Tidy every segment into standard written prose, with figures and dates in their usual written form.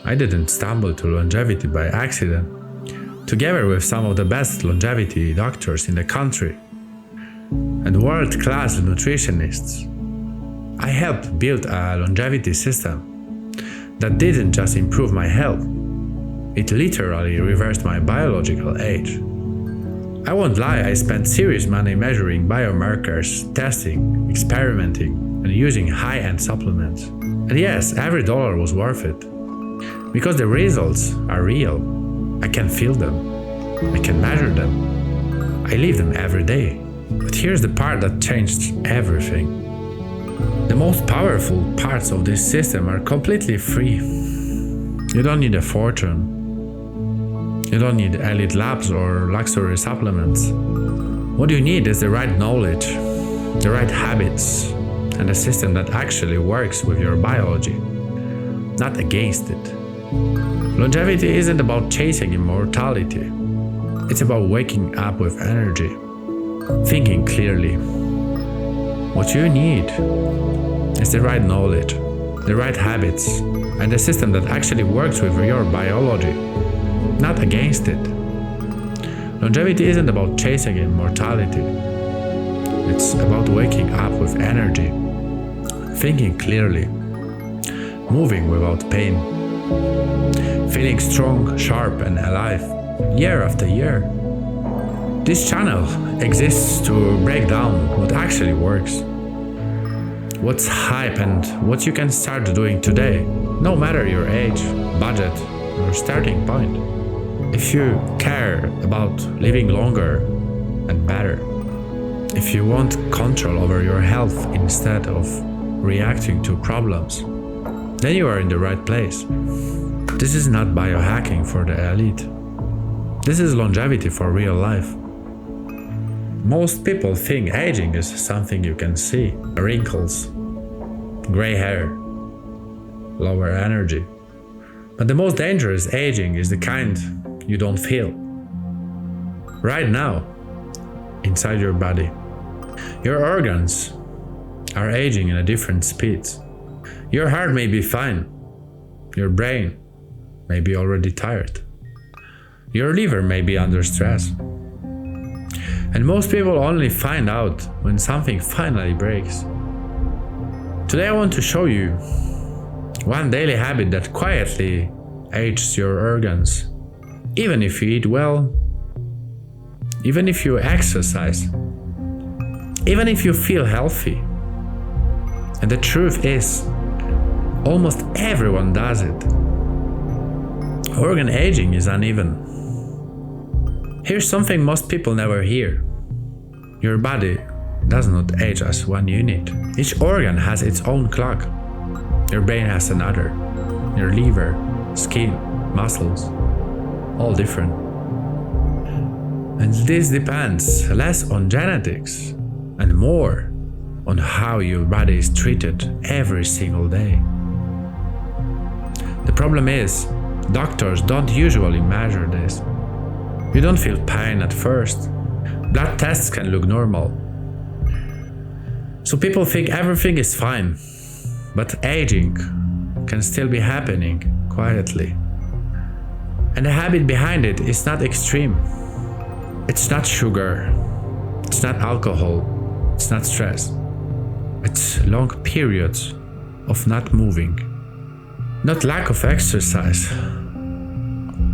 I didn't stumble to longevity by accident. Together with some of the best longevity doctors in the country and world-class nutritionists, I helped build a longevity system that didn't just improve my health, it literally reversed my biological age. I won't lie, I spent serious money measuring biomarkers, testing, experimenting, and using high-end supplements. And yes, every dollar was worth it. Because the results are real. I can feel them. I can measure them. I live them every day. But here's the part that changed everything. The most powerful parts of this system are completely free. You don't need a fortune. You don't need elite labs or luxury supplements. What you need is the right knowledge, the right habits, and a system that actually works with your biology, not against it. Longevity isn't about chasing immortality. It's about waking up with energy, thinking clearly. What you need is the right knowledge, the right habits, and a system that actually works with your biology, not against it. Longevity isn't about chasing immortality. It's about waking up with energy, thinking clearly, moving without pain, feeling strong, sharp, and alive year after year. This channel exists to break down what actually works, what's hype, and what you can start doing today, no matter your age, budget, or starting point. If you care about living longer and better, if you want control over your health instead of reacting to problems, then you are in the right place. This is not biohacking for the elite. This is longevity for real life. Most people think aging is something you can see. Wrinkles, gray hair, lower energy. But the most dangerous aging is the kind you don't feel. Right now, inside your body. Your organs are aging at different speeds. Your heart may be fine. Your brain may be already tired. Your liver may be under stress. And most people only find out when something finally breaks. Today I want to show you one daily habit that quietly ages your organs. Even if you eat well, even if you exercise, even if you feel healthy. And the truth is, almost everyone does it. Organ aging is uneven. Here's something most people never hear. Your body does not age as one unit. Each organ has its own clock. Your brain has another. Your liver, skin, muscles, all different. And this depends less on genetics and more on how your body is treated every single day. The problem is, doctors don't usually measure this. You don't feel pain at first. Blood tests can look normal. So people think everything is fine, but aging can still be happening quietly. And the habit behind it is not extreme. It's not sugar. It's not alcohol. It's not stress. It's long periods of not moving. Not lack of exercise.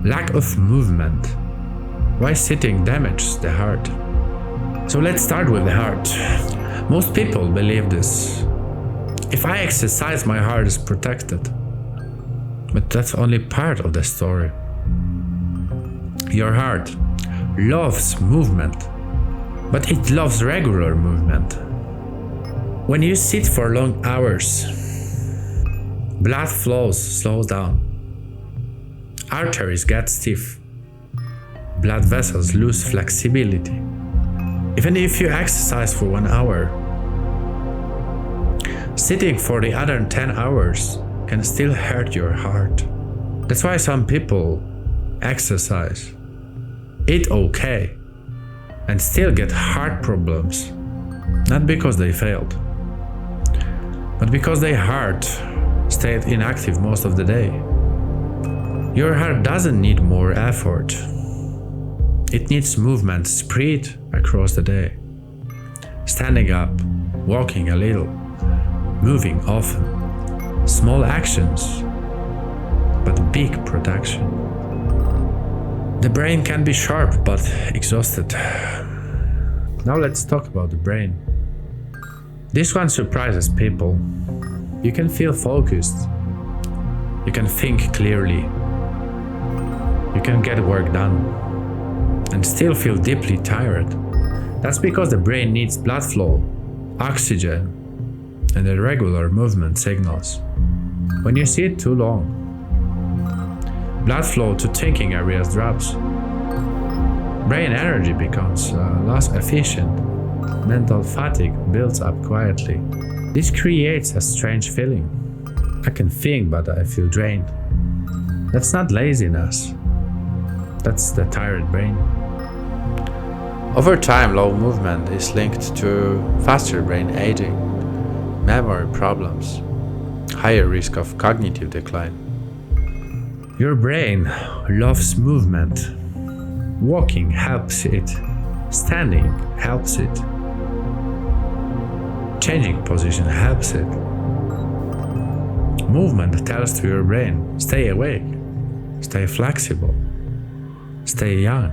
Lack of movement. Why sitting damages the heart? So let's start with the heart. Most people believe this. If I exercise, my heart is protected. But that's only part of the story. Your heart loves movement, but it loves regular movement. When you sit for long hours, blood flows slows down. Arteries get stiff. Blood vessels lose flexibility. Even if you exercise for 1 hour, sitting for the other 10 hours can still hurt your heart. That's why some people exercise, eat okay, and still get heart problems. Not because they failed, but because their heart stayed inactive most of the day. Your heart doesn't need more effort. It needs movement spread across the day. Standing up, walking a little, moving often. Small actions, but big protection. The brain can be sharp but exhausted. Now let's talk about the brain. This one surprises people. You can feel focused. You can think clearly. You can get work done and still feel deeply tired. That's because the brain needs blood flow, oxygen, and the regular movement signals. When you sit too long, blood flow to thinking areas drops. Brain energy becomes less efficient. Mental fatigue builds up quietly. This creates a strange feeling. I can think, but I feel drained. That's not laziness. That's the tired brain. Over time, low movement is linked to faster brain aging, memory problems, higher risk of cognitive decline. Your brain loves movement. Walking helps it. Standing helps it. Changing position helps it. Movement tells to your brain, stay awake, stay flexible, stay young.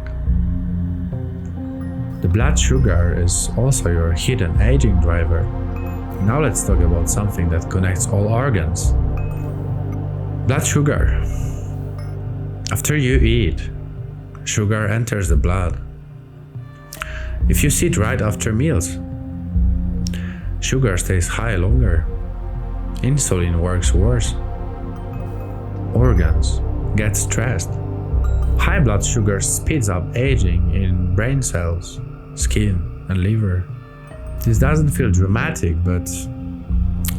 The blood sugar is also your hidden aging driver. Now let's talk about something that connects all organs. Blood sugar. After you eat, sugar enters the blood. If you sit right after meals, sugar stays high longer. Insulin works worse. Organs get stressed. High blood sugar speeds up aging in brain cells, skin, and liver. This doesn't feel dramatic, but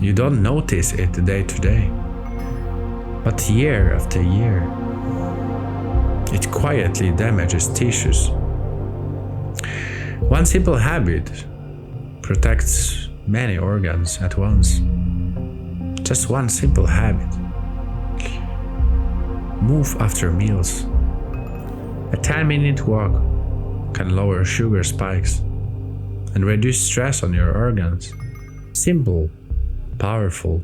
you don't notice it day to day. But year after year, it quietly damages tissues. One simple habit protects many organs at once. Just one simple habit. Move after meals. A 10-minute walk can lower sugar spikes and reduce stress on your organs. Simple, powerful,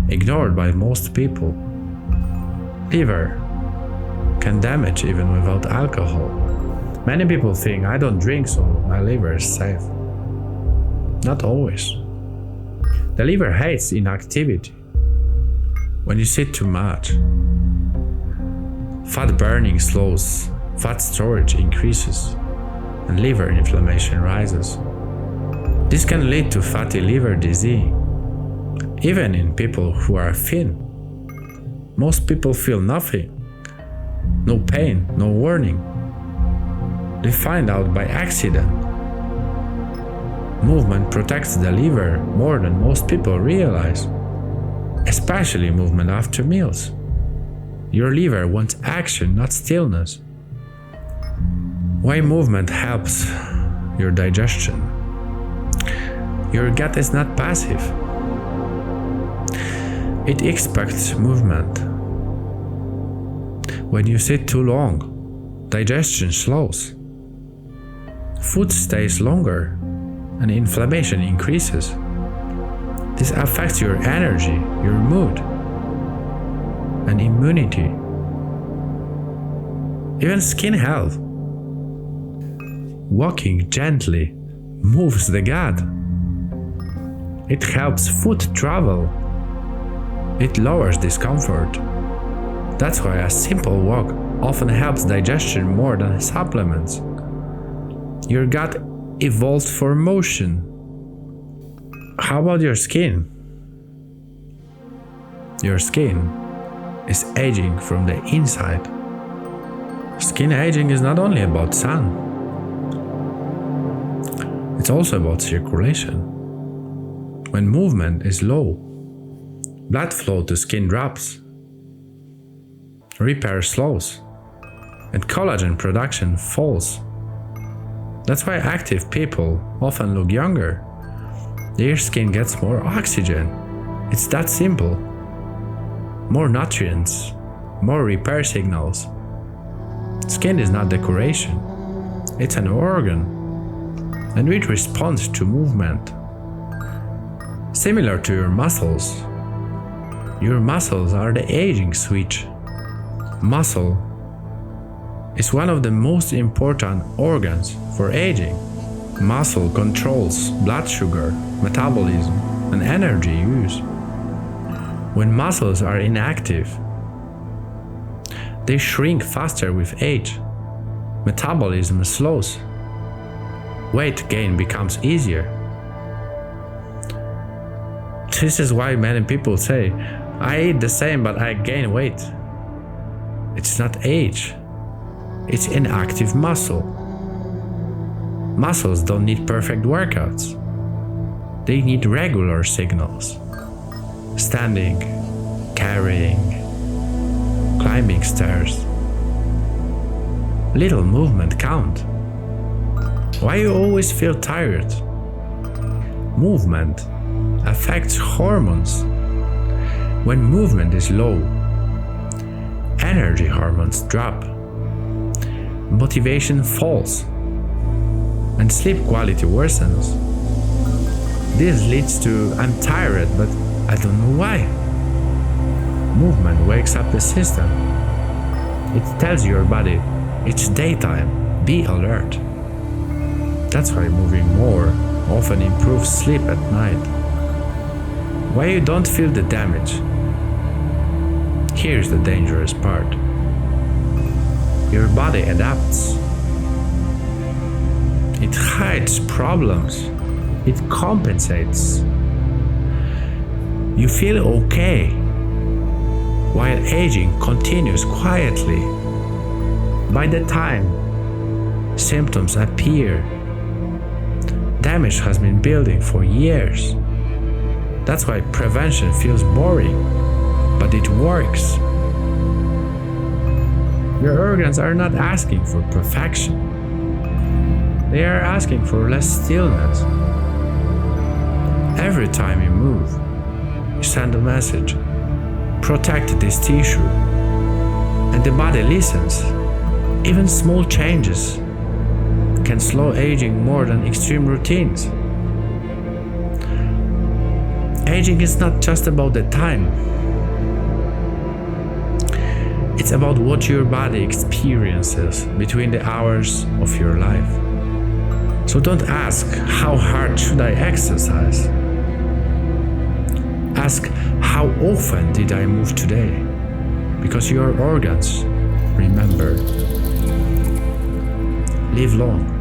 ignored by most people. Liver can damage even without alcohol. Many people think I don't drink, so my liver is safe. Not always. The liver hates inactivity. When you sit too much, fat burning slows, fat storage increases, and liver inflammation rises. This can lead to fatty liver disease, even in people who are thin. Most people feel nothing, no pain, no warning. They find out by accident. Movement protects the liver more than most people realize, especially movement after meals. Your liver wants action, not stillness. Why movement helps your digestion? Your gut is not passive. It expects movement. When you sit too long, digestion slows. Food stays longer and inflammation increases. This affects your energy, your mood, and immunity, even skin health. Walking gently moves the gut. It helps food travel. It lowers discomfort. That's why a simple walk often helps digestion more than supplements. Your gut evolved for motion. How about your skin? Your skin is aging from the inside. Skin aging is not only about sun. It's also about circulation. When movement is low, blood flow to skin drops, repair slows, and collagen production falls. That's why active people often look younger. Their skin gets more oxygen. It's that simple. More nutrients, more repair signals. Skin is not decoration, it's an organ, and it responds to movement. Similar to your muscles are the aging switch. Muscle is one of the most important organs for aging. Muscle controls blood sugar, metabolism, and energy use. When muscles are inactive, they shrink faster with age. Metabolism slows. Weight gain becomes easier. This is why many people say, I eat the same but I gain weight. It's not age, it's inactive muscle. Muscles don't need perfect workouts. They need regular signals. Standing, carrying, climbing stairs. Little movement count. Why you always feel tired? Movement affects hormones. When movement is low, energy hormones drop, motivation falls, and sleep quality worsens. This leads to I'm tired, but I don't know why. Movement wakes up the system. It tells your body it's daytime, be alert. That's why moving more often improves sleep at night. Why you don't feel the damage? Here's the dangerous part. Your body adapts. It hides problems. It compensates. You feel okay, while aging continues quietly. By the time symptoms appear, damage has been building for years. That's why prevention feels boring, but it works. Your organs are not asking for perfection. They are asking for less stillness. Every time you move, you send a message. Protect this tissue. And the body listens. Even small changes can slow aging more than extreme routines. Aging is not just about the time. It's about what your body experiences between the hours of your life. So don't ask, how hard should I exercise? Ask, how often did I move today? Because your organs remember. Live long.